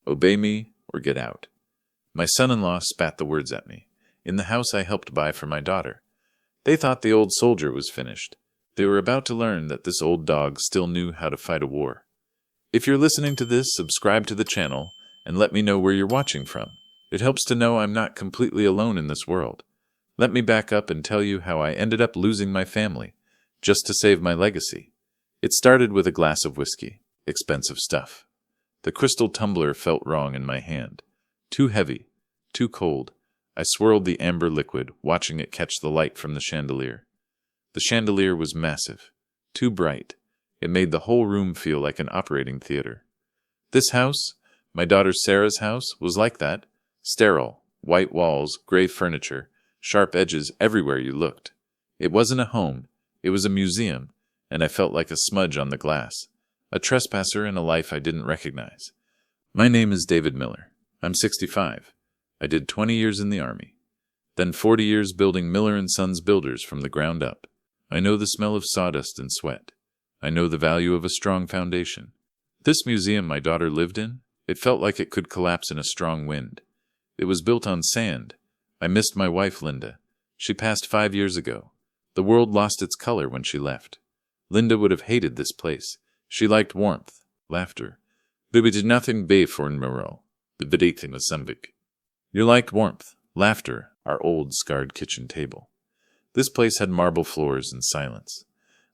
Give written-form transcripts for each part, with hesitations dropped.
Obey me or get out. My son-in-law spat the words at me, in the house I helped buy for my daughter. They thought the old soldier was finished. They were about to learn that this old dog still knew how to fight a war. If you're listening to this, subscribe to the channel and let me know where you're watching from. It helps to know I'm not completely alone in this world. Let me back up and tell you how I ended up losing my family, just to save my legacy. It started with a glass of whiskey, expensive stuff. The crystal tumbler felt wrong in my hand. Too heavy, too cold. I swirled the amber liquid, watching it catch the light from the chandelier. The chandelier was massive, too bright. It made the whole room feel like an operating theater. This house, my daughter Sarah's house, was like that. Sterile, white walls, gray furniture, sharp edges everywhere you looked. It wasn't a home, it was a museum, and I felt like a smudge on the glass, a trespasser in a life I didn't recognize. My name is David Miller. I'm 65. I did 20 years in the Army. Then 40 years building Miller & Sons Builders from the ground up. I know the smell of sawdust and sweat. I know the value of a strong foundation. This museum my daughter lived in, it felt like it could collapse in a strong wind. It was built on sand. I missed my wife, Linda. She passed 5 years ago. The world lost its color when she left. Linda would have hated this place. She liked warmth, laughter. But we did nothing be for in Moreau. The bedating was something. You liked warmth, laughter, our old scarred kitchen table. This place had marble floors and silence.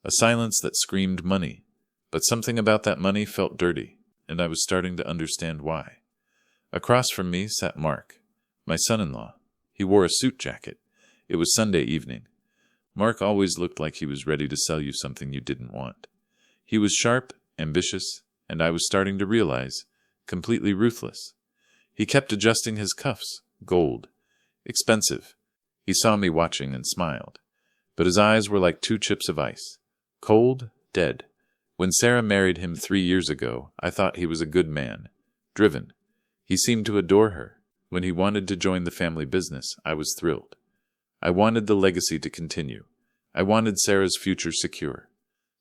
A silence that screamed money. But something about that money felt dirty, and I was starting to understand why. Across from me sat Mark, my son-in-law. He wore a suit jacket. It was Sunday evening. Mark always looked like he was ready to sell you something you didn't want. He was sharp, ambitious, and I was starting to realize, completely ruthless. He kept adjusting his cuffs, gold, expensive. He saw me watching and smiled. But his eyes were like 2 chips of ice. Cold, dead. When Sarah married him 3 years ago, I thought he was a good man. Driven. He seemed to adore her. When he wanted to join the family business, I was thrilled. I wanted the legacy to continue. I wanted Sarah's future secure.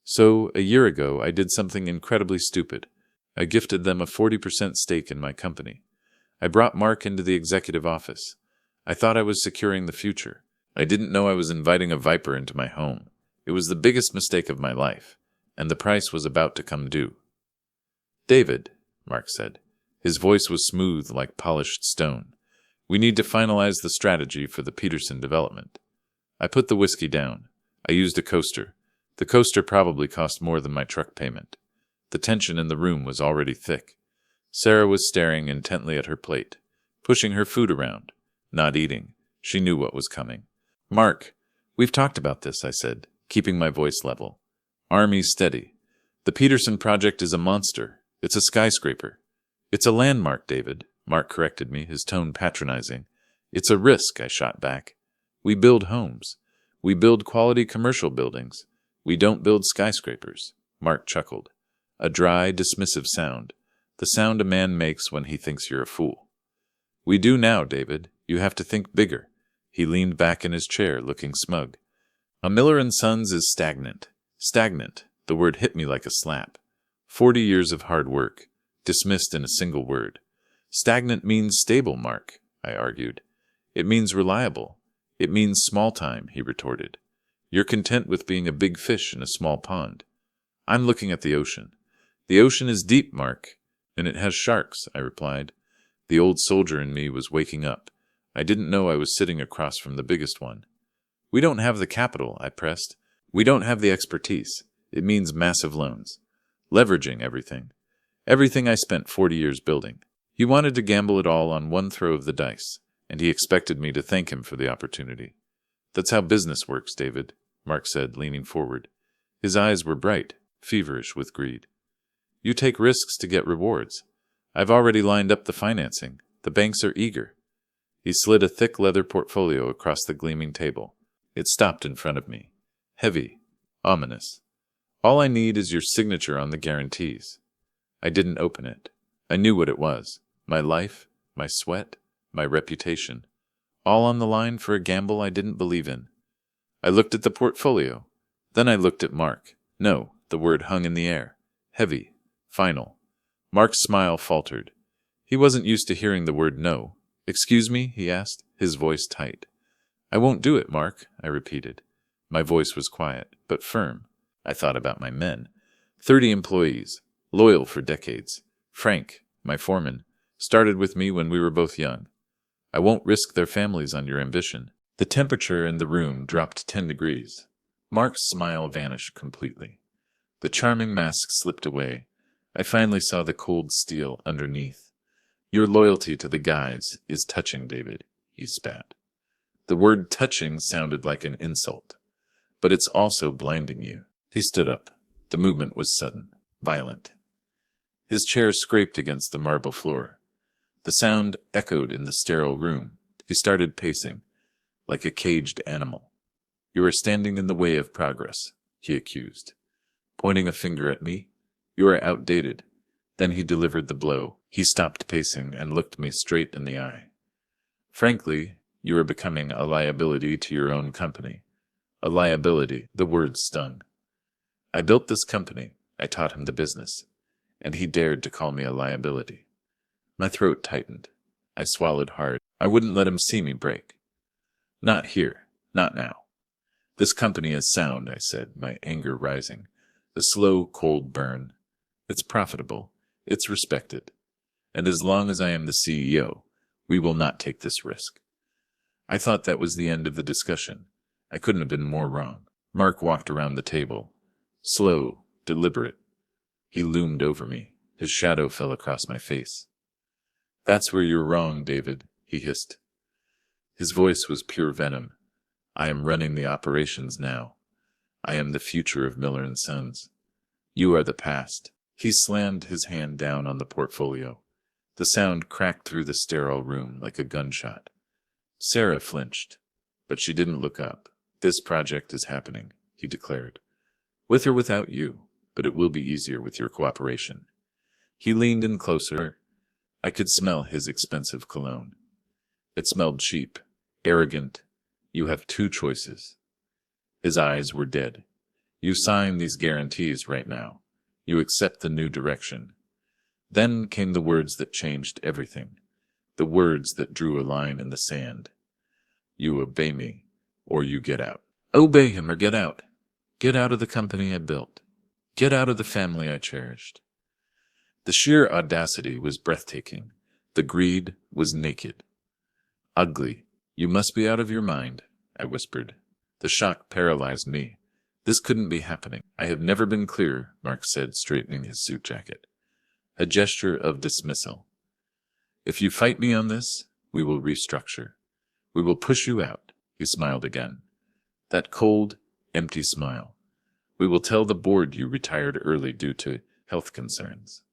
So, a year ago, I did something incredibly stupid. I gifted them a 40% stake in my company. I brought Mark into the executive office. I thought I was securing the future. I didn't know I was inviting a viper into my home. It was the biggest mistake of my life, and the price was about to come due. David, Mark said. His voice was smooth like polished stone. We need to finalize the strategy for the Peterson development. I put the whiskey down. I used a coaster. The coaster probably cost more than my truck payment. The tension in the room was already thick. Sarah was staring intently at her plate, pushing her food around, not eating. She knew what was coming. Mark, we've talked about this, I said, keeping my voice level. Army steady. The Peterson project is a monster. It's a skyscraper. It's a landmark, David, Mark corrected me, his tone patronizing. It's a risk, I shot back. We build homes. We build quality commercial buildings. We don't build skyscrapers. Mark chuckled. A dry, dismissive sound. The sound a man makes when he thinks you're a fool. We do now, David. You have to think bigger. He leaned back in his chair, looking smug. A Miller & Sons is stagnant. Stagnant. The word hit me like a slap. 40 years of hard work. Dismissed in a single word. Stagnant means stable, Mark, I argued. It means reliable. It means small time, he retorted. You're content with being a big fish in a small pond. I'm looking at the ocean. The ocean is deep, Mark, and it has sharks, I replied. The old soldier in me was waking up. I didn't know I was sitting across from the biggest one. We don't have the capital, I pressed. We don't have the expertise. It means massive loans. Leveraging everything. Everything I spent 40 years building. He wanted to gamble it all on one throw of the dice, and he expected me to thank him for the opportunity. That's how business works, David, Mark said, leaning forward. His eyes were bright, feverish with greed. You take risks to get rewards. I've already lined up the financing. The banks are eager. He slid a thick leather portfolio across the gleaming table. It stopped in front of me. Heavy, ominous. All I need is your signature on the guarantees. I didn't open it. I knew what it was. My life, my sweat, my reputation. All on the line for a gamble I didn't believe in. I looked at the portfolio. Then I looked at Mark. No, the word hung in the air. Heavy. Final. Mark's smile faltered. He wasn't used to hearing the word no. "Excuse me?" he asked, his voice tight. "I won't do it, Mark," I repeated. My voice was quiet, but firm. I thought about my men. 30 employees, loyal for decades. Frank, my foreman, started with me when we were both young. I won't risk their families on your ambition. The temperature in the room dropped 10 degrees. Mark's smile vanished completely. The charming mask slipped away. I finally saw the cold steel underneath. "Your loyalty to the guys is touching, David," he spat. The word touching sounded like an insult. "But it's also blinding you." He stood up. The movement was sudden, violent. His chair scraped against the marble floor. The sound echoed in the sterile room. He started pacing, like a caged animal. "You are standing in the way of progress," he accused, pointing a finger at me. "You are outdated." Then he delivered the blow. He stopped pacing and looked me straight in the eye. "Frankly, you are becoming a liability to your own company." A liability, the word stung. I built this company, I taught him the business, and he dared to call me a liability. My throat tightened. I swallowed hard. I wouldn't let him see me break. "Not here, not now. This company is sound," I said, my anger rising. The slow, cold burn. "It's profitable. It's respected. And as long as I am the CEO, we will not take this risk." I thought that was the end of the discussion. I couldn't have been more wrong. Mark walked around the table. Slow, deliberate. He loomed over me. His shadow fell across my face. "That's where you're wrong, David," he hissed. His voice was pure venom. "I am running the operations now. I am the future of Miller & Sons. You are the past." He slammed his hand down on the portfolio. The sound cracked through the sterile room like a gunshot. Sarah flinched, but she didn't look up. "This project is happening," he declared. "With or without you, but it will be easier with your cooperation." He leaned in closer. I could smell his expensive cologne. It smelled cheap, arrogant. "You have two choices." His eyes were dead. "You sign these guarantees right now. You accept the new direction." Then came the words that changed everything. The words that drew a line in the sand. "You obey me, or you get out." Obey him or get out. Get out of the company I built. Get out of the family I cherished. The sheer audacity was breathtaking. The greed was naked. "Ugly. You must be out of your mind," I whispered. The shock paralyzed me. This couldn't be happening. "I have never been clearer," Mark said, straightening his suit jacket. A gesture of dismissal. "If you fight me on this, we will restructure. We will push you out." He smiled again. That cold, empty smile. "We will tell the board you retired early due to health concerns."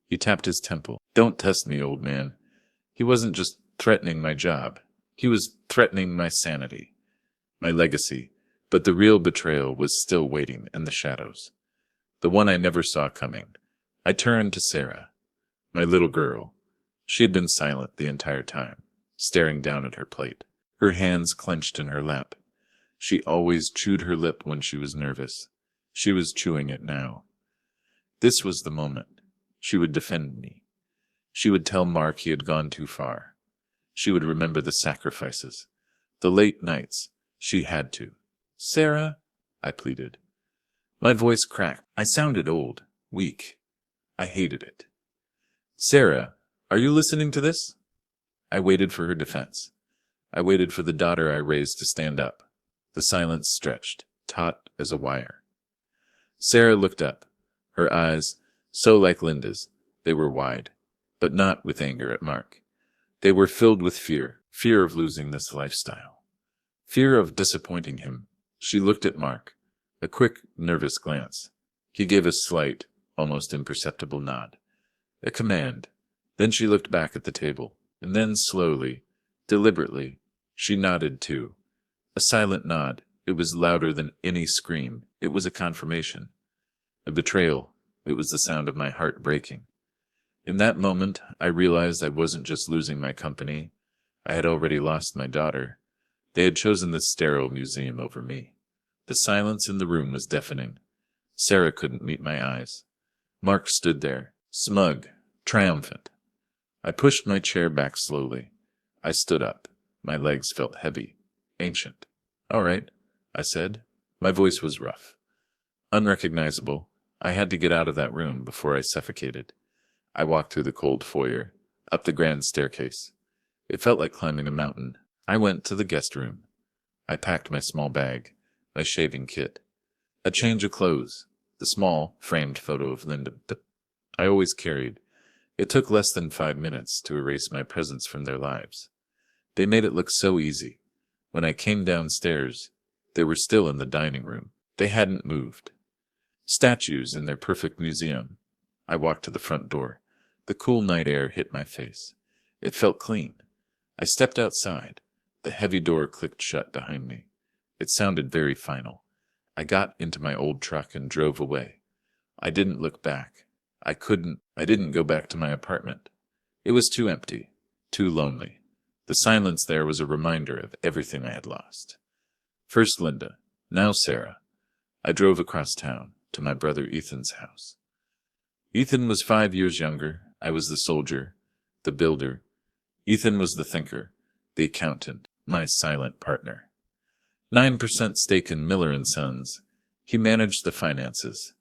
He tapped his temple. "Don't test me, old man." He wasn't just threatening my job. He was threatening my sanity, my legacy. But the real betrayal was still waiting in the shadows. The one I never saw coming. I turned to Sarah, my little girl. She had been silent the entire time, staring down at her plate, her hands clenched in her lap. She always chewed her lip when she was nervous. She was chewing it now. This was the moment. She would defend me. She would tell Mark he had gone too far. She would remember the sacrifices, the late nights. She had to. "Sarah," I pleaded. My voice cracked. I sounded old, weak. I hated it. "Sarah, are you listening to this?" I waited for her defense. I waited for the daughter I raised to stand up. The silence stretched, taut as a wire. Sarah looked up, her eyes, so like Linda's. They were wide, but not with anger at Mark. They were filled with fear, fear of losing this lifestyle, fear of disappointing him. She looked at Mark, a quick, nervous glance. He gave a slight, almost imperceptible nod, a command. Then she looked back at the table, and then slowly, deliberately, she nodded too. A silent nod. It was louder than any scream. It was a confirmation, a betrayal. It was the sound of my heart breaking. In that moment, I realized I wasn't just losing my company. I had already lost my daughter. They had chosen this sterile museum over me. The silence in the room was deafening. Sarah couldn't meet my eyes. Mark stood there, smug, triumphant. I pushed my chair back slowly. I stood up. My legs felt heavy, ancient. "All right," I said. My voice was rough, unrecognizable. I had to get out of that room before I suffocated. I walked through the cold foyer, up the grand staircase. It felt like climbing a mountain. I went to the guest room. I packed my small bag, my shaving kit, a change of clothes, the small, framed photo of Linda I always carried. It took less than 5 minutes to erase my presence from their lives. They made it look so easy. When I came downstairs, they were still in the dining room. They hadn't moved. Statues in their perfect museum. I walked to the front door. The cool night air hit my face. It felt clean. I stepped outside. The heavy door clicked shut behind me. It sounded very final. I got into my old truck and drove away. I didn't look back. I didn't go back to my apartment. It was too empty, too lonely. The silence there was a reminder of everything I had lost. First Linda, now Sarah. I drove across town to my brother Ethan's house. Ethan was 5 years younger. I was the soldier, the builder. Ethan was the thinker, the accountant, my silent partner. 9% stake in Miller and Sons. He managed the finances.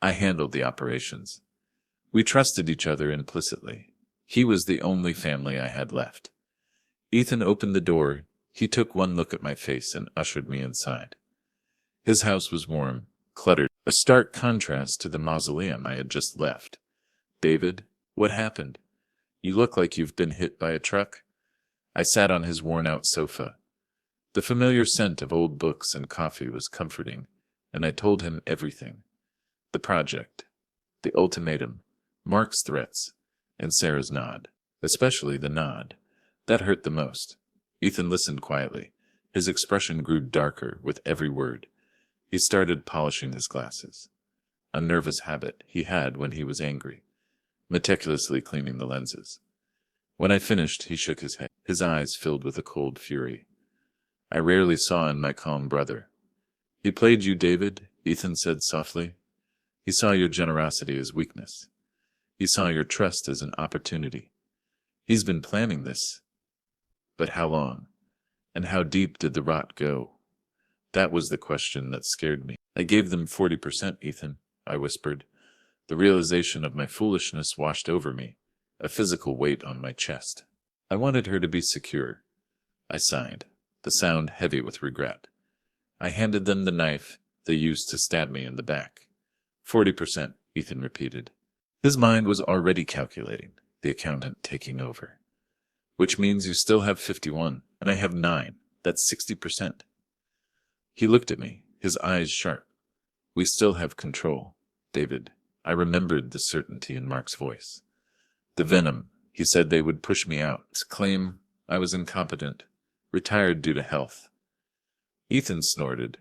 I handled the operations. We trusted each other implicitly. He was the only family I had left. Ethan opened the door. He took one look at my face and ushered me inside. His house was warm, cluttered, a stark contrast to the mausoleum I had just left. "David, what happened? You look like you've been hit by a truck." I sat on his worn-out sofa. The familiar scent of old books and coffee was comforting, and I told him everything. The project, the ultimatum, Mark's threats, and Sarah's nod. Especially the nod. That hurt the most. Ethan listened quietly. His expression grew darker with every word. He started polishing his glasses. A nervous habit he had when he was angry, meticulously cleaning the lenses. When I finished, he shook his head. His eyes filled with a cold fury. I rarely saw in my calm brother. "He played you, David," Ethan said softly. "He saw your generosity as weakness. He saw your trust as an opportunity. He's been planning this. But how long? And how deep did the rot go?" That was the question that scared me. "I gave them 40%, Ethan," I whispered. The realization of my foolishness washed over me, a physical weight on my chest. I wanted her to be secure. I sighed, the sound heavy with regret. I handed them the knife they used to stab me in the back. 40%, Ethan repeated. His mind was already calculating, the accountant taking over. "Which means you still have 51, and I have 9. That's 60%. He looked at me, his eyes sharp. "We still have control, David." I remembered the certainty in Mark's voice. "The venom," he said they would push me out, claim I was incompetent, retired due to health. Ethan snorted.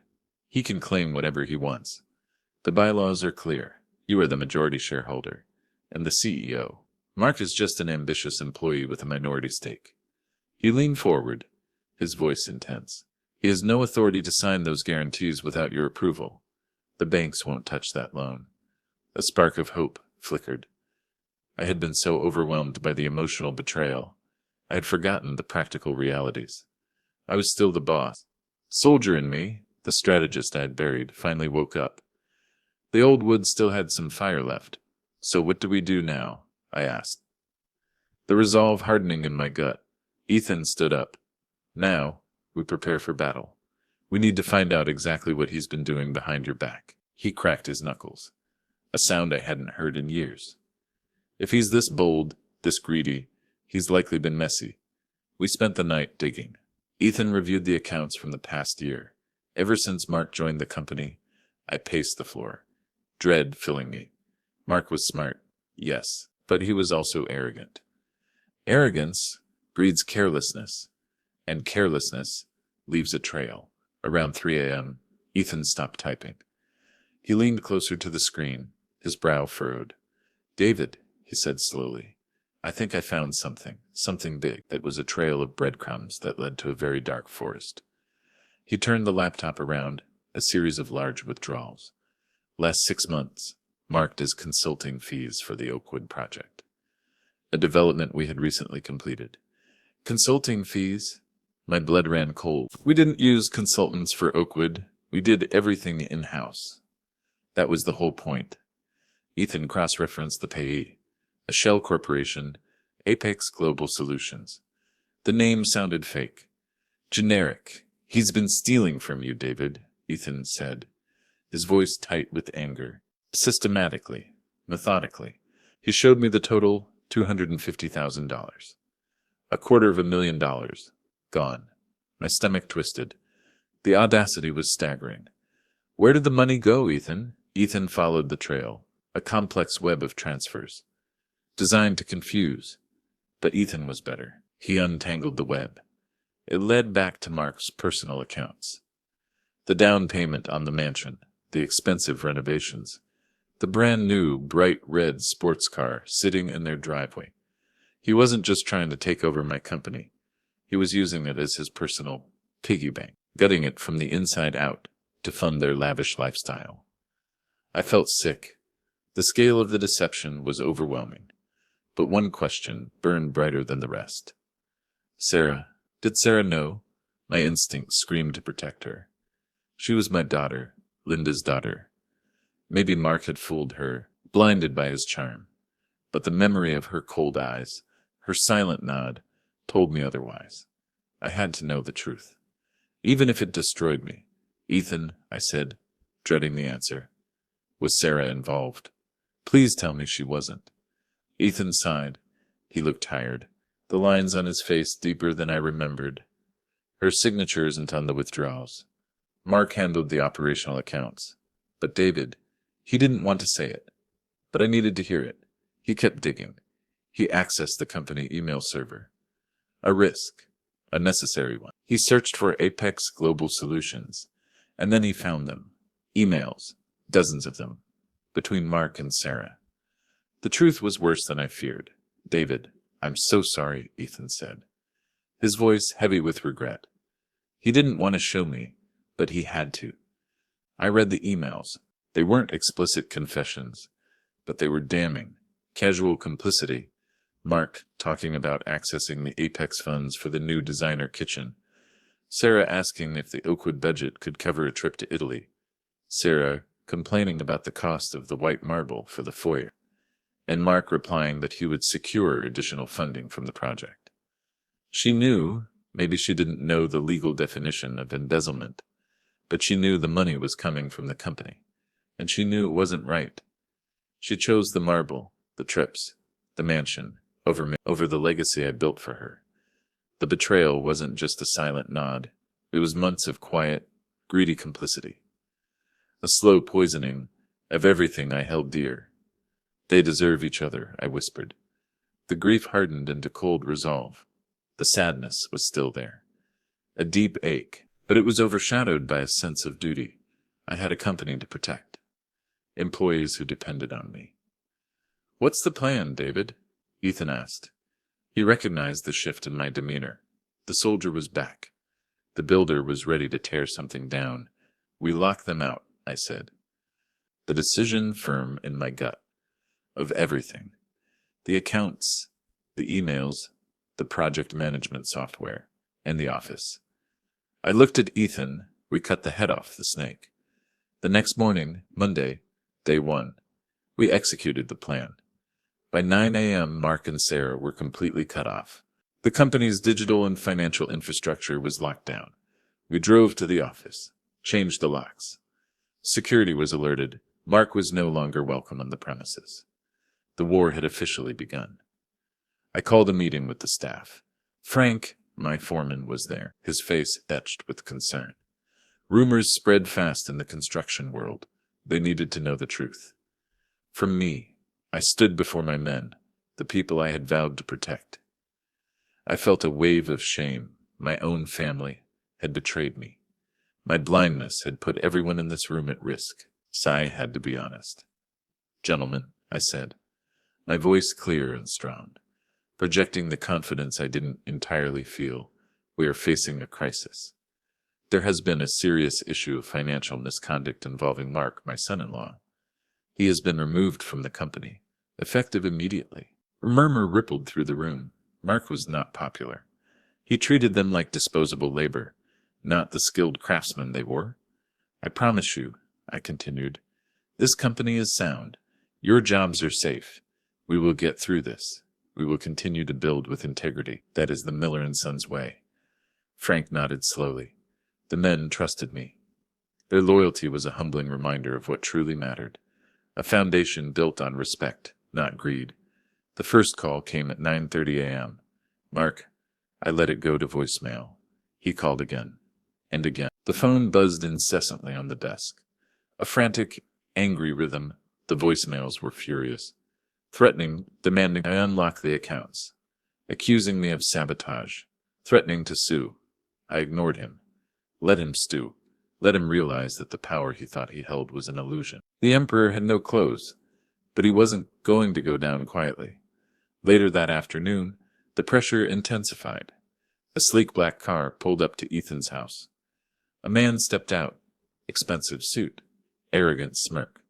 "He can claim whatever he wants. The bylaws are clear. You are the majority shareholder, and the CEO. Mark is just an ambitious employee with a minority stake." He leaned forward, his voice intense. "He has no authority to sign those guarantees without your approval. The banks won't touch that loan." A spark of hope flickered. I had been so overwhelmed by the emotional betrayal. I had forgotten the practical realities. I was still the boss. Soldier in me, the strategist I had buried, finally woke up. The old wood still had some fire left. "So what do we do now?" I asked. The resolve hardening in my gut. Ethan stood up. "Now, we prepare for battle. We need to find out exactly what he's been doing behind your back." He cracked his knuckles, a sound I hadn't heard in years. "If he's this bold, this greedy, he's likely been messy." We spent the night digging. Ethan reviewed the accounts from the past year. Ever since Mark joined the company, I paced the floor, dread filling me. Mark was smart, yes, but he was also arrogant. Arrogance breeds carelessness, and carelessness leaves a trail. Around 3 a.m., Ethan stopped typing. He leaned closer to the screen, his brow furrowed. "David," he said slowly, "I think I found something big." That was a trail of breadcrumbs that led to a very dark forest. He turned the laptop around, a series of large withdrawals. Last 6 months, marked as consulting fees for the Oakwood project. a development we had recently completed. Consulting fees? My blood ran cold. We didn't use consultants for Oakwood. We did everything in-house. That was the whole point. Ethan cross-referenced the payee. A shell corporation, Apex Global Solutions. The name sounded fake. Generic. He's been stealing from you, David, Ethan said, his voice tight with anger. Systematically, methodically. He showed me the total, $250,000. $250,000. Gone. My stomach twisted. The audacity was staggering. Where did the money go, Ethan? Ethan followed the trail, a complex web of transfers, designed to confuse. But Ethan was better. He untangled the web. It led back to Mark's personal accounts. The down payment on the mansion, the expensive renovations, the brand new bright red sports car sitting in their driveway. He wasn't just trying to take over my company. He was using it as his personal piggy bank, gutting it from the inside out to fund their lavish lifestyle. I felt sick. The scale of the deception was overwhelming. But one question burned brighter than the rest. Sarah. Did Sarah know? My instinct screamed to protect her. She was my daughter, Linda's daughter. Maybe Mark had fooled her, blinded by his charm. But the memory of her cold eyes, her silent nod, told me otherwise. I had to know the truth. Even if it destroyed me. Ethan, I said, dreading the answer. Was Sarah involved? Please tell me she wasn't. Ethan sighed. He looked tired, the lines on his face deeper than I remembered. Her signature isn't on the withdrawals. Mark handled the operational accounts. But David, he didn't want to say it. But I needed to hear it. He kept digging. He accessed the company email server. A risk. A necessary one. He searched for Apex Global Solutions. And then he found them. Emails. Dozens of them. Between Mark and Sarah. The truth was worse than I feared. David, I'm so sorry, Ethan said, his voice heavy with regret. He didn't want to show me, but he had to. I read the emails. They weren't explicit confessions, but they were damning. Casual complicity. Mark talking about accessing the Apex funds for the new designer kitchen. Sarah asking if the Oakwood budget could cover a trip to Italy. Sarah complaining about the cost of the white marble for the foyer. And Mark replying that he would secure additional funding from the project. She knew, maybe she didn't know the legal definition of embezzlement, but she knew the money was coming from the company, and she knew it wasn't right. She chose the marble, the trips, the mansion, over the legacy I built for her. The betrayal wasn't just a silent nod. It was months of quiet, greedy complicity. A slow poisoning of everything I held dear. They deserve each other, I whispered. The grief hardened into cold resolve. The sadness was still there. A deep ache, but it was overshadowed by a sense of duty. I had a company to protect. Employees who depended on me. What's the plan, David? Ethan asked. He recognized the shift in my demeanor. The soldier was back. The builder was ready to tear something down. We locked them out, I said. The decision firm in my gut. Of everything. The accounts, the emails, the project management software, and the office. I looked at Ethan. We cut the head off the snake. The next morning, Monday, day 1, we executed the plan. By 9 a.m., Mark and Sarah were completely cut off. The company's digital and financial infrastructure was locked down. We drove to the office, changed the locks. Security was alerted. Mark was no longer welcome on the premises. The war had officially begun. I called a meeting with the staff. Frank, my foreman, was there, his face etched with concern. Rumors spread fast in the construction world. They needed to know the truth. From me, I stood before my men, the people I had vowed to protect. I felt a wave of shame. My own family had betrayed me. My blindness had put everyone in this room at risk. I had to be honest. Gentlemen, I said, my voice clear and strong, projecting the confidence I didn't entirely feel. We are facing a crisis. There has been a serious issue of financial misconduct involving Mark, my son-in-law. He has been removed from the company, effective immediately. A murmur rippled through the room. Mark was not popular. He treated them like disposable labor, not the skilled craftsmen they were. I promise you, I continued, this company is sound. Your jobs are safe. We will get through this. We will continue to build with integrity. That is the Miller and Sons way. Frank nodded slowly. The men trusted me. Their loyalty was a humbling reminder of what truly mattered. A foundation built on respect, not greed. The first call came at 9:30 a.m. Mark, I let it go to voicemail. He called again, and again. The phone buzzed incessantly on the desk. A frantic, angry rhythm. The voicemails were furious. Threatening, demanding I unlock the accounts. Accusing me of sabotage. Threatening to sue. I ignored him. Let him stew. Let him realize that the power he thought he held was an illusion. The Emperor had no clothes, but he wasn't going to go down quietly. Later that afternoon, the pressure intensified. A sleek black car pulled up to Ethan's house. A man stepped out. Expensive suit. Arrogant smirk.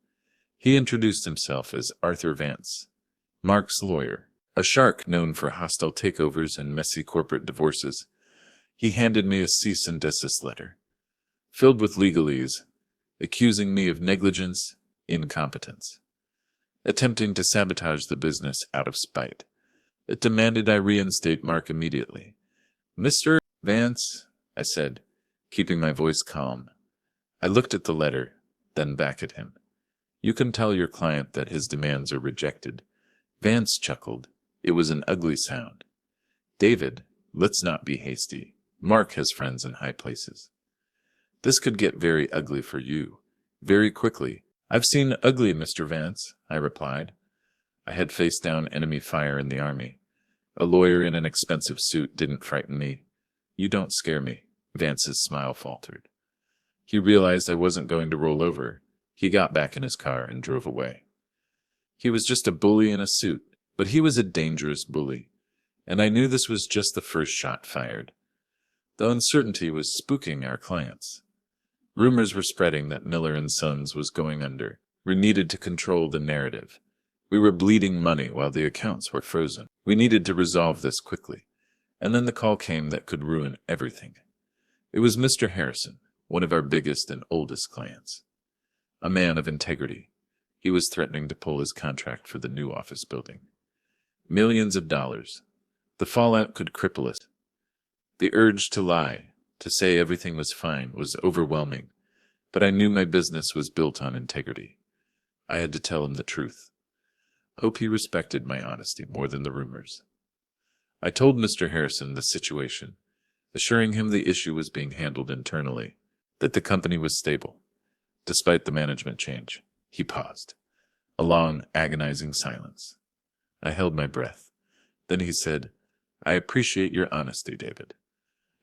He introduced himself as Arthur Vance, Mark's lawyer, a shark known for hostile takeovers and messy corporate divorces. He handed me a cease and desist letter, filled with legalese, accusing me of negligence, incompetence, attempting to sabotage the business out of spite. It demanded I reinstate Mark immediately. Mr. Vance, I said, keeping my voice calm. I looked at the letter, then back at him. You can tell your client that his demands are rejected. Vance chuckled. It was an ugly sound. David, let's not be hasty. Mark has friends in high places. This could get very ugly for you. Very quickly. I've seen ugly, Mr. Vance, I replied. I had faced down enemy fire in the army. A lawyer in an expensive suit didn't frighten me. You don't scare me. Vance's smile faltered. He realized I wasn't going to roll over. He got back in his car and drove away. He was just a bully in a suit, but he was a dangerous bully, and I knew this was just the first shot fired. The uncertainty was spooking our clients. Rumors were spreading that Miller and Sons was going under. We needed to control the narrative. We were bleeding money while the accounts were frozen. We needed to resolve this quickly, and then the call came that could ruin everything. It was Mr. Harrison, one of our biggest and oldest clients. A man of integrity. He was threatening to pull his contract for the new office building. Millions of dollars. The fallout could cripple us. The urge to lie, to say everything was fine, was overwhelming, but I knew my business was built on integrity. I had to tell him the truth. Hope he respected my honesty more than the rumors. I told Mr. Harrison the situation, assuring him the issue was being handled internally, that the company was stable. Despite the management change, he paused. A long, agonizing silence. I held my breath. Then he said, I appreciate your honesty, David.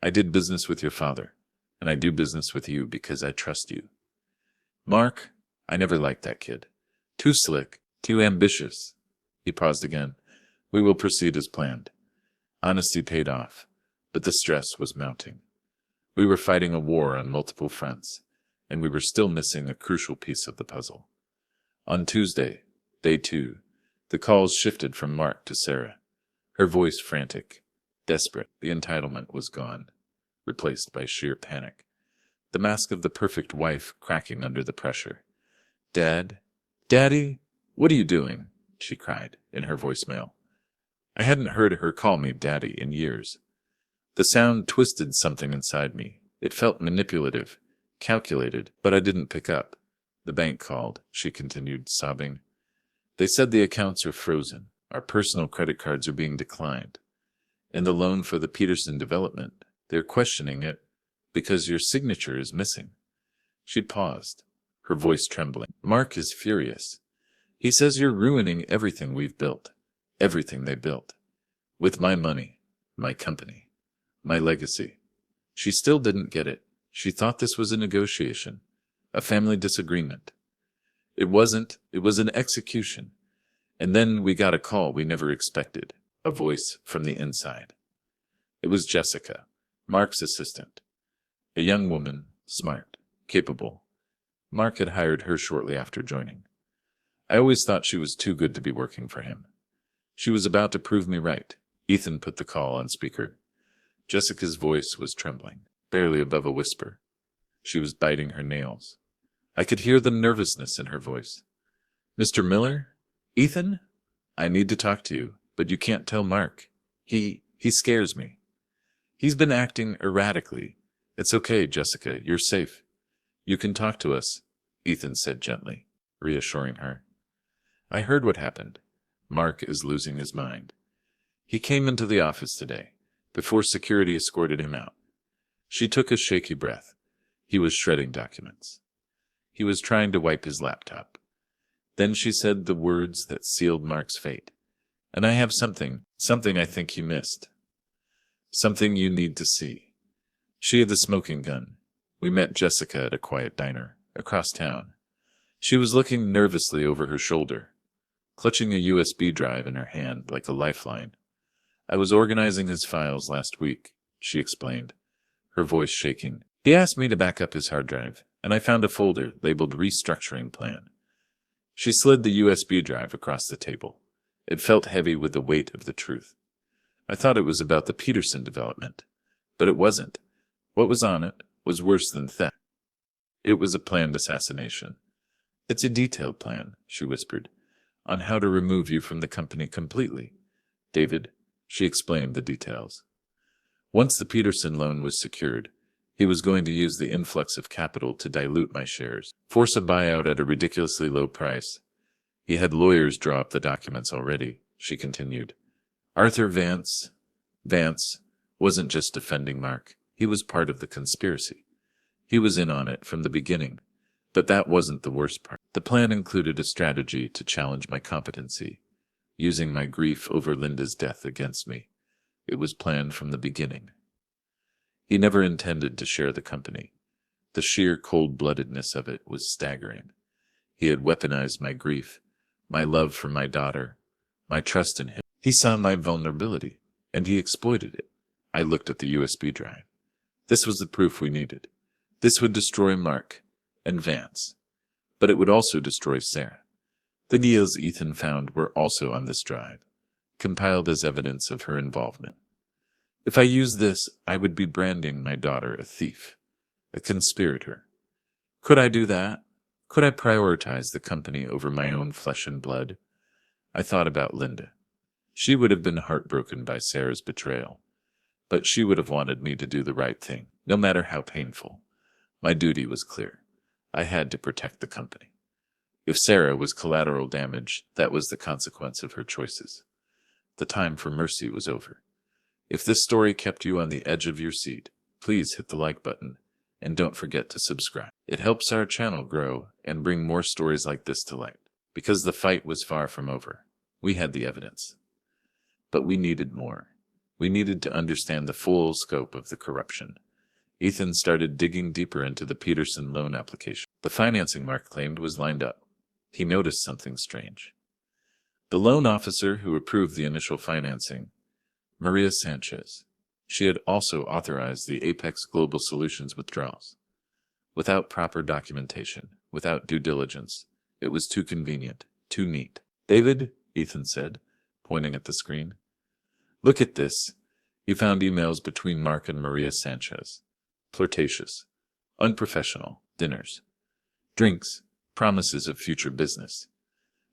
I did business with your father, and I do business with you because I trust you. Mark, I never liked that kid. Too slick, too ambitious. He paused again. We will proceed as planned. Honesty paid off, but the stress was mounting. We were fighting a war on multiple fronts, and we were still missing a crucial piece of the puzzle. On Tuesday, day 2, the calls shifted from Mark to Sarah, her voice frantic, desperate. The entitlement was gone, replaced by sheer panic. The mask of the perfect wife cracking under the pressure. Daddy, what are you doing? She cried in her voicemail. I hadn't heard her call me Daddy in years. The sound twisted something inside me. It felt manipulative, calculated, but I didn't pick up. The bank called, she continued, sobbing. They said the accounts are frozen. Our personal credit cards are being declined. And the loan for the Peterson development, they're questioning it because your signature is missing. She paused, her voice trembling. Mark is furious. He says you're ruining everything we've built, everything they built. With my money, my company, my legacy. She still didn't get it. She thought this was a negotiation, a family disagreement. It wasn't. It was an execution. And then we got a call we never expected, a voice from the inside. It was Jessica, Mark's assistant. A young woman, smart, capable. Mark had hired her shortly after joining. I always thought she was too good to be working for him. She was about to prove me right. Ethan put the call on speaker. Jessica's voice was trembling, barely above a whisper. She was biting her nails. I could hear the nervousness in her voice. Mr. Miller? Ethan? I need to talk to you, but you can't tell Mark. He scares me. He's been acting erratically. It's okay, Jessica, you're safe. You can talk to us, Ethan said gently, reassuring her. I heard what happened. Mark is losing his mind. He came into the office today, before security escorted him out. She took a shaky breath. He was shredding documents. He was trying to wipe his laptop. Then she said the words that sealed Mark's fate. And I have something I think you missed. Something you need to see. She had the smoking gun. We met Jessica at a quiet diner, across town. She was looking nervously over her shoulder, clutching a USB drive in her hand like a lifeline. I was organizing his files last week, she explained, her voice shaking. He asked me to back up his hard drive, and I found a folder labeled Restructuring Plan. She slid the USB drive across the table. It felt heavy with the weight of the truth. I thought it was about the Peterson development, but it wasn't. What was on it was worse than theft. It was a planned assassination. It's a detailed plan, she whispered, on how to remove you from the company completely. David, she explained the details. Once the Peterson loan was secured, he was going to use the influx of capital to dilute my shares, force a buyout at a ridiculously low price. He had lawyers draw up the documents already, she continued. Arthur Vance wasn't just defending Mark. He was part of the conspiracy. He was in on it from the beginning. But that wasn't the worst part. The plan included a strategy to challenge my competency, using my grief over Linda's death against me. It was planned from the beginning. He never intended to share the company. The sheer cold-bloodedness of it was staggering. He had weaponized my grief, my love for my daughter, my trust in him. He saw my vulnerability, and he exploited it. I looked at the USB drive. This was the proof we needed. This would destroy Mark and Vance, but it would also destroy Sarah. The deals Ethan found were also on this drive, compiled as evidence of her involvement. If I used this, I would be branding my daughter a thief, a conspirator. Could I do that? Could I prioritize the company over my own flesh and blood? I thought about Linda. She would have been heartbroken by Sarah's betrayal, but she would have wanted me to do the right thing, no matter how painful. My duty was clear. I had to protect the company. If Sarah was collateral damage, that was the consequence of her choices. The time for mercy was over. If this story kept you on the edge of your seat, please hit the like button, and don't forget to subscribe. It helps our channel grow and bring more stories like this to light. Because the fight was far from over. We had the evidence. But we needed more. We needed to understand the full scope of the corruption. Ethan started digging deeper into the Peterson loan application. The financing Mark claimed was lined up. He noticed something strange. The loan officer who approved the initial financing, Maria Sanchez, she had also authorized the Apex Global Solutions withdrawals. Without proper documentation, without due diligence, it was too convenient, too neat. David, Ethan said, pointing at the screen. Look at this. He found emails between Mark and Maria Sanchez. Flirtatious, unprofessional, dinners, drinks, promises of future business.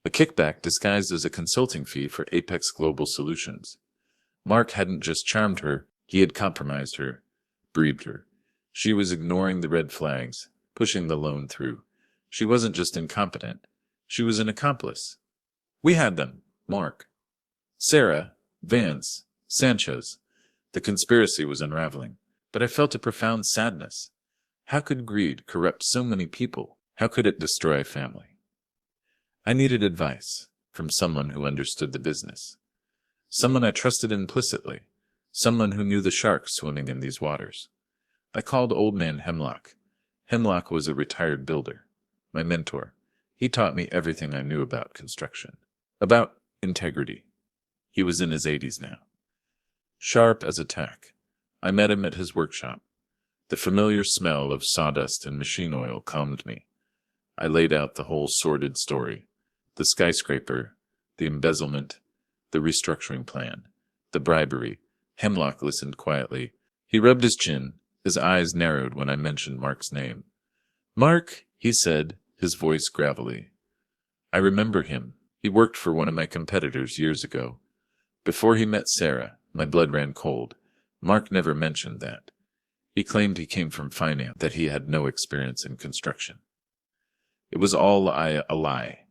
A kickback disguised as a consulting fee for Apex Global Solutions. Mark hadn't just charmed her, he had compromised her, breathed her. She was ignoring the red flags, pushing the loan through. She wasn't just incompetent, she was an accomplice. We had them, Mark, Sarah, Vance, Sanchez. The conspiracy was unraveling, but I felt a profound sadness. How could greed corrupt so many people? How could it destroy a family? I needed advice from someone who understood the business. Someone I trusted implicitly. Someone who knew the sharks swimming in these waters. I called Old Man Hemlock. Hemlock was a retired builder, my mentor. He taught me everything I knew about construction, about integrity. He was in his 80s now. Sharp as a tack. I met him at his workshop. The familiar smell of sawdust and machine oil calmed me. I laid out the whole sordid story. The skyscraper, the embezzlement, The restructuring plan. The bribery. Hemlock listened quietly. He rubbed his chin. His eyes narrowed when I mentioned Mark's name. "Mark," he said, his voice gravelly. "I remember him. He worked for one of my competitors years ago. Before he met Sarah, my blood ran cold. Mark never mentioned that. He claimed he came from finance, that he had no experience in construction. It was all a lie.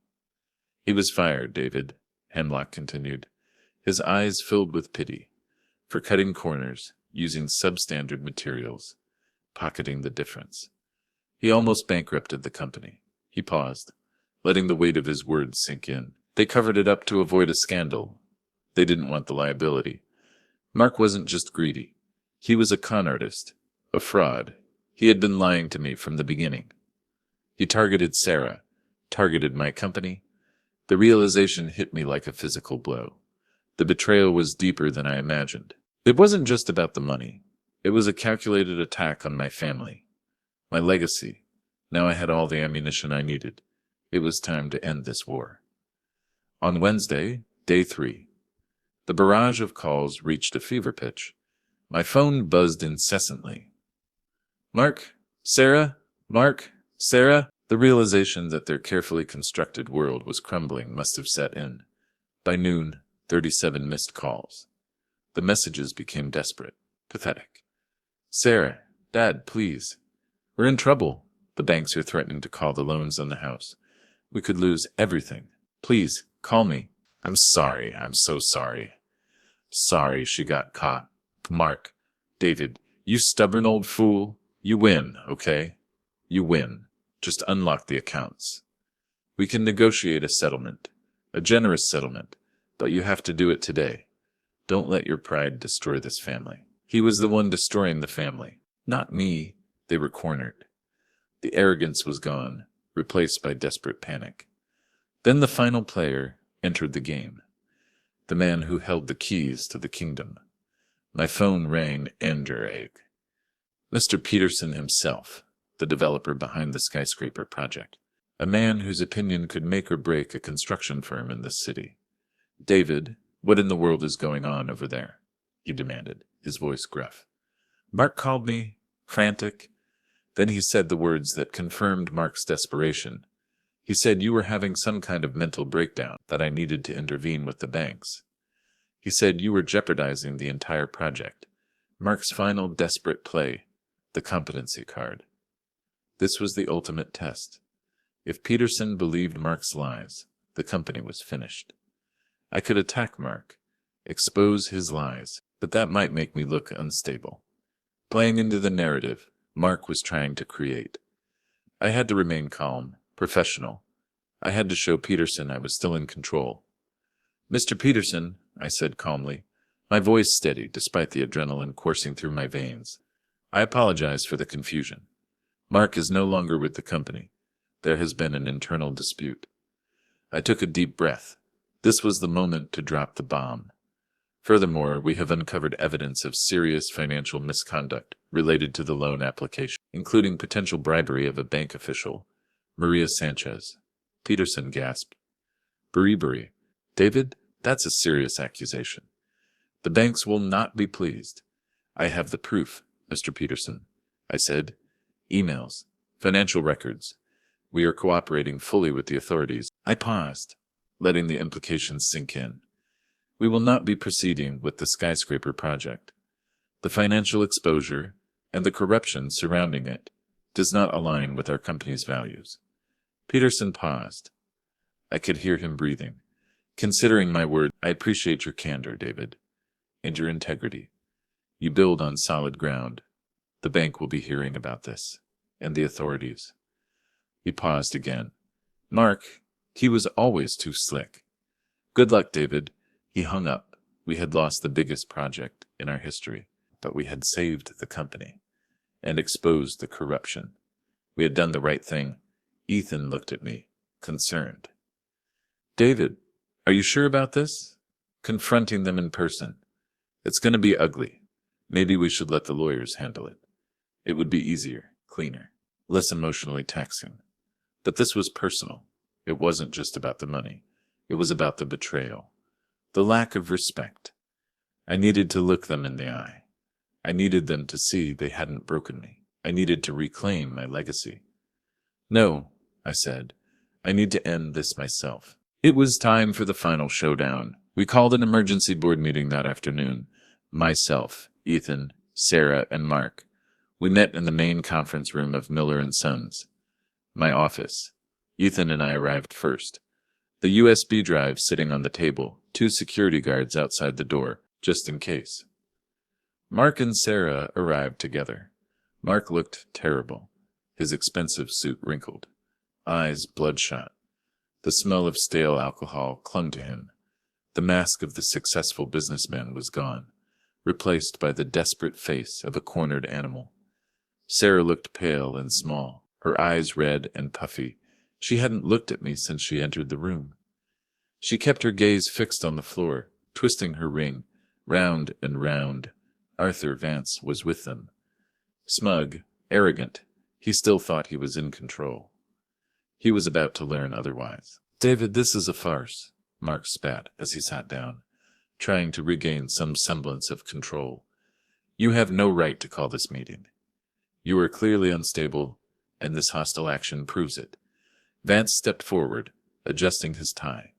He was fired, David," Hemlock continued, his eyes filled with pity, "for cutting corners, using substandard materials, pocketing the difference. He almost bankrupted the company." He paused, letting the weight of his words sink in. "They covered it up to avoid a scandal. They didn't want the liability. Mark wasn't just greedy. He was a con artist, a fraud. He had been lying to me from the beginning. He targeted Sarah, targeted my company. The realization hit me like a physical blow. The betrayal was deeper than I imagined. It wasn't just about the money. It was a calculated attack on my family, my legacy. Now I had all the ammunition I needed. It was time to end this war." On Wednesday, day 3, the barrage of calls reached a fever pitch. My phone buzzed incessantly. "Mark, Sarah, Mark, Sarah." The realization that their carefully constructed world was crumbling must have set in. By noon, 37 missed calls. The messages became desperate, pathetic. "Sarah, Dad, please. We're in trouble. The banks are threatening to call the loans on the house. We could lose everything. Please, call me. I'm sorry. I'm so sorry. Sorry she got caught. Mark, David, you stubborn old fool. You win, okay? You win. Just unlock the accounts. We can negotiate a settlement, a generous settlement, but you have to do it today. Don't let your pride destroy this family." He was the one destroying the family, not me. They were cornered. The arrogance was gone, replaced by desperate panic. Then the final player entered the game, the man who held the keys to the kingdom. My phone rang Egg. Mr. Peterson himself, the developer behind the skyscraper project, a man whose opinion could make or break a construction firm in this city. "David, what in the world is going on over there?" he demanded, his voice gruff. Mark called me, frantic. Then he said the words that confirmed Mark's desperation. He said you were having some kind of mental breakdown, that I needed to intervene with the banks. He said you were jeopardizing the entire project. Mark's final desperate play, the competency card. This was the ultimate test. If Peterson believed Mark's lies, the company was finished. I could attack Mark, expose his lies, but that might make me look unstable. Playing into the narrative Mark was trying to create. I had to remain calm, professional. I had to show Peterson I was still in control. "Mr. Peterson," I said calmly, my voice steady despite the adrenaline coursing through my veins. "I apologize for the confusion. Mark is no longer with the company. There has been an internal dispute." I took a deep breath. This was the moment to drop the bomb. Furthermore, we have uncovered evidence of serious financial misconduct related to the loan application, including potential bribery of a bank official, Maria Sanchez. Peterson gasped. "Bribery. David, that's a serious accusation. The banks will not be pleased." "I have the proof, Mr. Peterson," I said. "Emails, financial records. We are cooperating fully with the authorities." I paused, letting the implications sink in. We will not be proceeding with the skyscraper project. The financial exposure and the corruption surrounding it does not align with our company's values. Peterson paused. I could hear him breathing. "Considering my word, I appreciate your candor, David, and your integrity. You build on solid ground. The bank will be hearing about this, and the authorities." He paused again. "Mark, he was always too slick. Good luck, David." He hung up. We had lost the biggest project in our history, but we had saved the company and exposed the corruption. We had done the right thing. Ethan looked at me, concerned. "David, are you sure about this? Confronting them in person. It's going to be ugly. Maybe we should let the lawyers handle it. It would be easier, cleaner, less emotionally taxing." But this was personal. It wasn't just about the money. It was about the betrayal. The lack of respect. I needed to look them in the eye. I needed them to see they hadn't broken me. I needed to reclaim my legacy. No, I said. I need to end this myself. It was time for the final showdown. We called an emergency board meeting that afternoon. Myself, Ethan, Sarah, and Mark. We met in the main conference room of Miller & Sons. My office. Ethan and I arrived first. The USB drive sitting on the table, 2 security guards outside the door, just in case. Mark and Sarah arrived together. Mark looked terrible, his expensive suit wrinkled, eyes bloodshot. The smell of stale alcohol clung to him. The mask of the successful businessman was gone, replaced by the desperate face of a cornered animal. Sarah looked pale and small, her eyes red and puffy. She hadn't looked at me since she entered the room. She kept her gaze fixed on the floor, twisting her ring, round and round. Arthur Vance was with them. Smug, arrogant, he still thought he was in control. He was about to learn otherwise. David, this is a farce, Mark spat as he sat down, trying to regain some semblance of control. You have no right to call this meeting. You are clearly unstable, and this hostile action proves it. Vance stepped forward, adjusting his tie.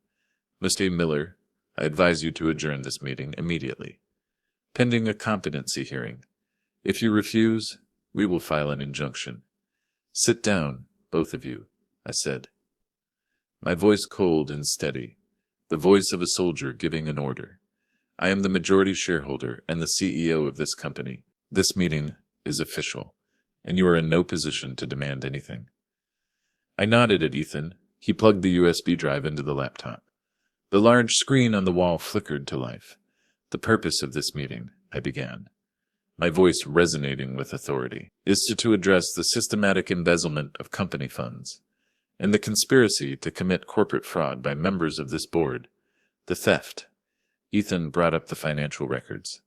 Mr. Miller, I advise you to adjourn this meeting immediately, pending a competency hearing. If you refuse, we will file an injunction. Sit down, both of you, I said. My voice cold and steady, the voice of a soldier giving an order. I am the majority shareholder and the CEO of this company. This meeting is official, and you are in no position to demand anything. I nodded at Ethan. He plugged the USB drive into the laptop. The large screen on the wall flickered to life. The purpose of this meeting, I began, my voice resonating with authority, is to address the systematic embezzlement of company funds and the conspiracy to commit corporate fraud by members of this board, the theft. Ethan brought up the financial records,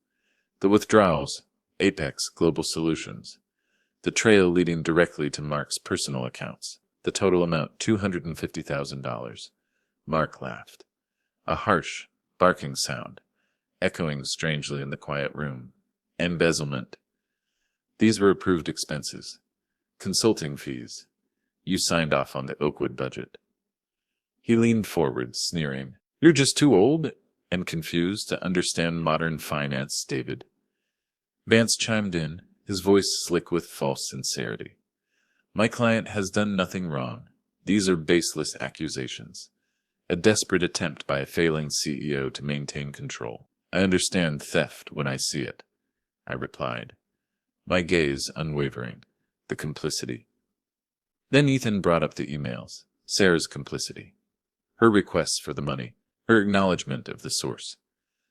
the withdrawals, Apex Global Solutions, the trail leading directly to Mark's personal accounts, the total amount $250,000. Mark laughed. A harsh, barking sound, echoing strangely in the quiet room. Embezzlement. These were approved expenses. Consulting fees. You signed off on the Oakwood budget. He leaned forward, sneering. You're just too old and confused to understand modern finance, David. Vance chimed in, his voice slick with false sincerity. My client has done nothing wrong. These are baseless accusations. A desperate attempt by a failing CEO to maintain control. I understand theft when I see it, I replied, my gaze unwavering, the complicity. Then Ethan brought up the emails, Sarah's complicity, her requests for the money, her acknowledgement of the source,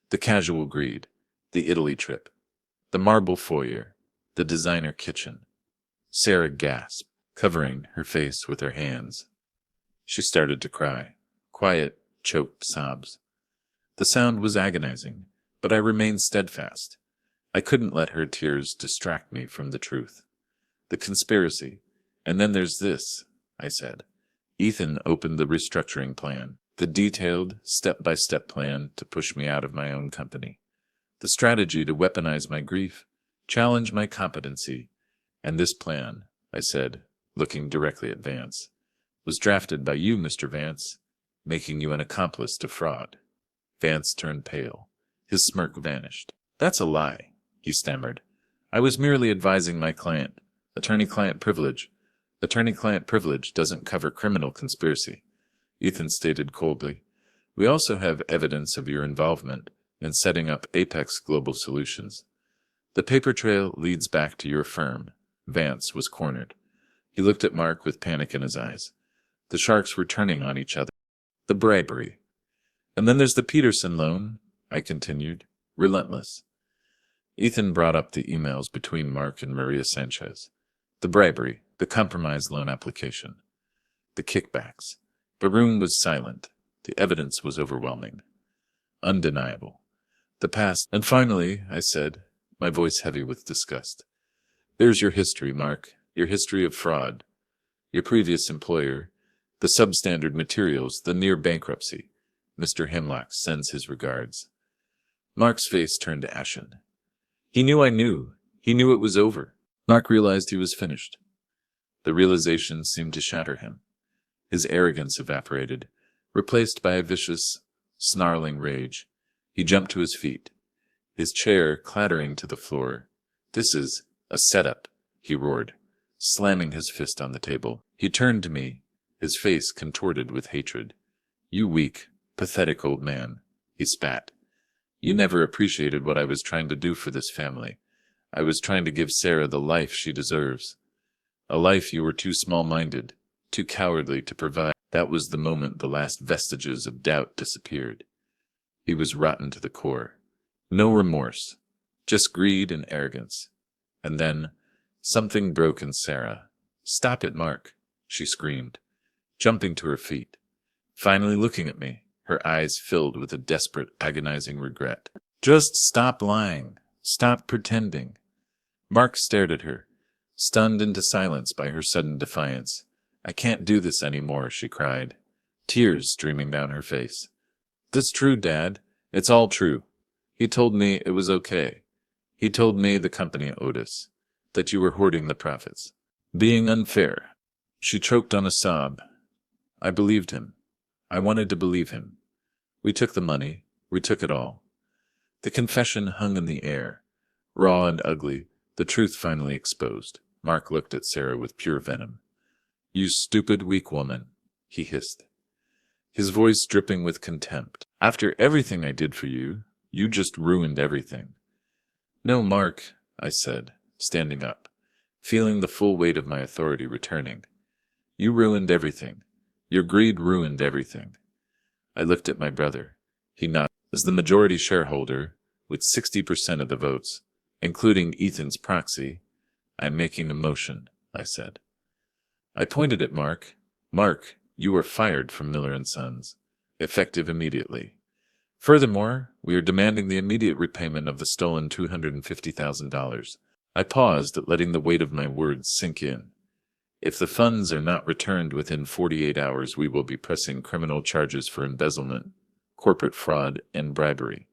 the casual greed, the Italy trip, the marble foyer, the designer kitchen. Sarah gasped, covering her face with her hands. She started to cry, quiet, choked sobs. The sound was agonizing, but I remained steadfast. I couldn't let her tears distract me from the truth. The conspiracy. And then there's this, I said. Ethan opened the restructuring plan, the detailed, step-by-step plan to push me out of my own company. The strategy to weaponize my grief, challenge my competency. And this plan, I said, looking directly at Vance, was drafted by you, Mr. Vance, making you an accomplice to fraud. Vance turned pale. His smirk vanished. That's a lie, he stammered. I was merely advising my client. Attorney-client privilege. Attorney-client privilege doesn't cover criminal conspiracy, Ethan stated coldly. We also have evidence of your involvement in setting up Apex Global Solutions. The paper trail leads back to your firm. Vance was cornered. He looked at Mark with panic in his eyes. The sharks were turning on each other. The bribery. And then there's the Peterson loan, I continued, relentless. Ethan brought up the emails between Mark and Maria Sanchez. The bribery, the compromise loan application, the kickbacks. Barun was silent. The evidence was overwhelming. Undeniable. The past. And finally, I said, my voice heavy with disgust. There's your history, Mark. Your history of fraud. Your previous employer. The substandard materials, the near bankruptcy. Mr. Hemlock sends his regards." Mark's face turned ashen. He knew I knew. He knew it was over. Mark realized he was finished. The realization seemed to shatter him. His arrogance evaporated, replaced by a vicious, snarling rage. He jumped to his feet, his chair clattering to the floor. "This is a setup," he roared, slamming his fist on the table. He turned to me, his face contorted with hatred. "You weak, pathetic old man," he spat. "You never appreciated what I was trying to do for this family. I was trying to give Sarah the life she deserves. A life you were too small-minded, too cowardly to provide." That was the moment the last vestiges of doubt disappeared. He was rotten to the core. No remorse, just greed and arrogance. And then, something broke in Sarah. "Stop it, Mark," she screamed, jumping to her feet, finally looking at me, her eyes filled with a desperate, agonizing regret. "Just stop lying. Stop pretending." Mark stared at her, stunned into silence by her sudden defiance. "I can't do this anymore," she cried, tears streaming down her face. "That's true, Dad. It's all true. He told me it was okay. He told me the company owed us, that you were hoarding the profits, being unfair." She choked on a sob. I believed him. I wanted to believe him. We took the money. We took it all. The confession hung in the air, raw and ugly, the truth finally exposed. Mark looked at Sarah with pure venom. "You stupid, weak woman," he hissed, his voice dripping with contempt. "After everything I did for you, you just ruined everything." "No, Mark," I said, standing up, feeling the full weight of my authority returning. "You ruined everything. Your greed ruined everything." I looked at my brother. He nodded. "As the majority shareholder, with 60% of the votes, including Ethan's proxy, I'm making a motion," I said. I pointed at Mark. "Mark, you are fired from Miller & Sons, effective immediately. Furthermore, we are demanding the immediate repayment of the stolen $250,000. I paused, letting the weight of my words sink in. "If the funds are not returned within 48 hours, we will be pressing criminal charges for embezzlement, corporate fraud, and bribery.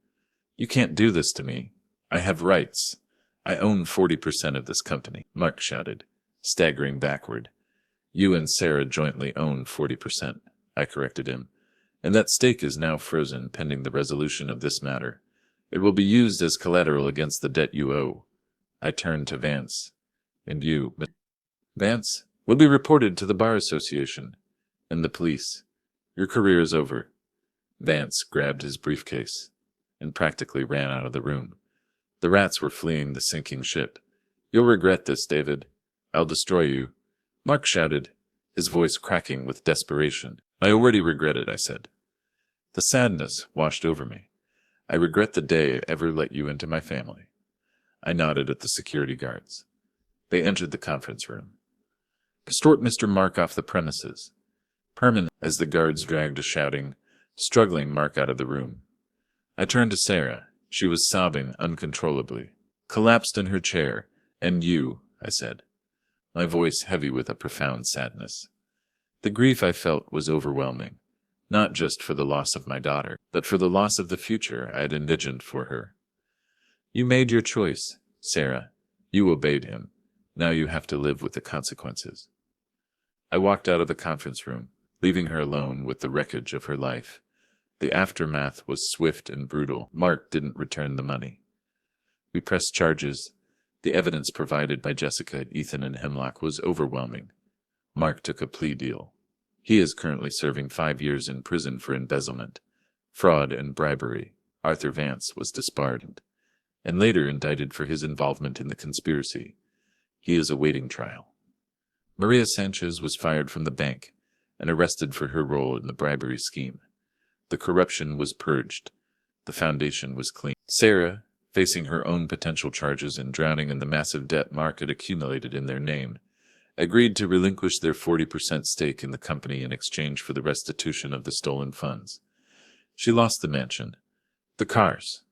You can't do this to me. I have rights. I own 40% of this company," Mark shouted, staggering backward. "You and Sarah jointly own 40%, I corrected him, "and that stake is now frozen pending the resolution of this matter. It will be used as collateral against the debt you owe." I turned to Vance. "And you, Vance, will be reported to the Bar Association and the police. Your career is over." Vance grabbed his briefcase and practically ran out of the room. The rats were fleeing the sinking ship. "You'll regret this, David. I'll destroy you," Mark shouted, his voice cracking with desperation. "I already regret it," I said. The sadness washed over me. "I regret the day I ever let you into my family." I nodded at the security guards. They entered the conference room. "Extort Mr. Mark off the premises. Permanent," as the guards dragged a shouting, struggling Mark out of the room. I turned to Sarah. She was sobbing uncontrollably, collapsed in her chair. "And you," I said, my voice heavy with a profound sadness. The grief I felt was overwhelming, not just for the loss of my daughter, but for the loss of the future I had envisioned for her. "You made your choice, Sarah. You obeyed him. Now you have to live with the consequences." I walked out of the conference room, leaving her alone with the wreckage of her life. The aftermath was swift and brutal. Mark didn't return the money. We pressed charges. The evidence provided by Jessica, Ethan, and Hemlock was overwhelming. Mark took a plea deal. He is currently serving 5 years in prison for embezzlement, fraud, and bribery. Arthur Vance was disbarred, and later indicted for his involvement in the conspiracy. He is awaiting trial. Maria Sanchez was fired from the bank and arrested for her role in the bribery scheme. The corruption was purged. The foundation was clean. Sarah, facing her own potential charges and drowning in the massive debt Mark had accumulated in their name, agreed to relinquish their 40% stake in the company in exchange for the restitution of the stolen funds. She lost the mansion, the cars,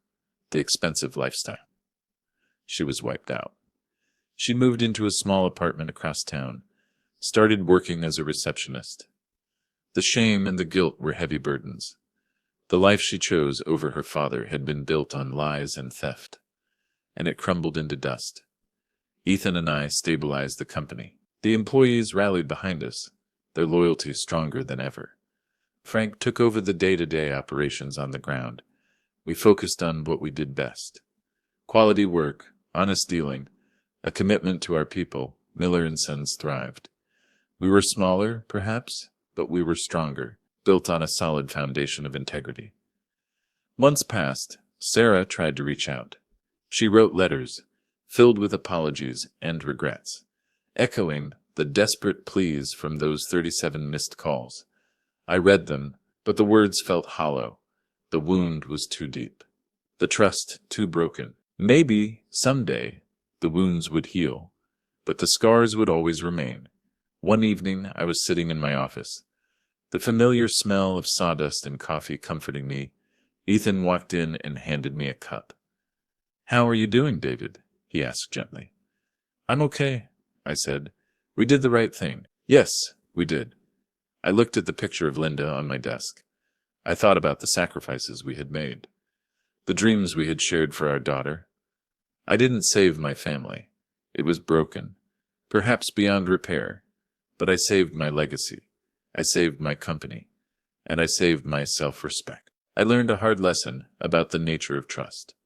the expensive lifestyle. She was wiped out. She moved into a small apartment across town, started working as a receptionist. The shame and the guilt were heavy burdens. The life she chose over her father had been built on lies and theft, and it crumbled into dust. Ethan and I stabilized the company. The employees rallied behind us, their loyalty stronger than ever. Frank took over the day-to-day operations on the ground. We focused on what we did best. Quality work, honest dealing, a commitment to our people. Miller & Sons thrived. We were smaller, perhaps, but we were stronger, built on a solid foundation of integrity. Months passed. Sarah tried to reach out. She wrote letters, filled with apologies and regrets, echoing the desperate pleas from those 37 missed calls. I read them, but the words felt hollow. The wound was too deep. The trust too broken. Maybe, someday, the wounds would heal, but the scars would always remain. One evening, I was sitting in my office, the familiar smell of sawdust and coffee comforting me. Ethan walked in and handed me a cup. "How are you doing, David?" he asked gently. "I'm okay," I said. "We did the right thing." "Yes, we did." I looked at the picture of Linda on my desk. I thought about the sacrifices we had made, the dreams we had shared for our daughter. I didn't save my family. It was broken, perhaps beyond repair, but I saved my legacy. I saved my company, and I saved my self-respect. I learned a hard lesson about the nature of trust.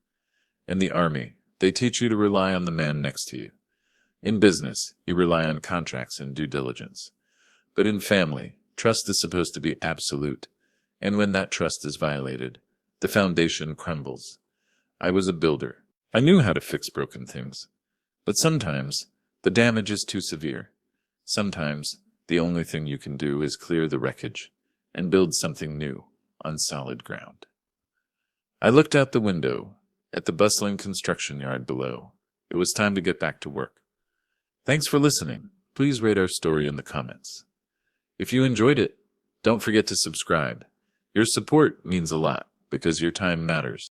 In the Army, they teach you to rely on the man next to you. In business, you rely on contracts and due diligence. But in family, trust is supposed to be absolute, and when that trust is violated, the foundation crumbles. I was a builder. I knew how to fix broken things. But sometimes, the damage is too severe. Sometimes, the only thing you can do is clear the wreckage and build something new on solid ground. I looked out the window at the bustling construction yard below. It was time to get back to work. Thanks for listening. Please rate our story in the comments. If you enjoyed it, don't forget to subscribe. Your support means a lot because your time matters.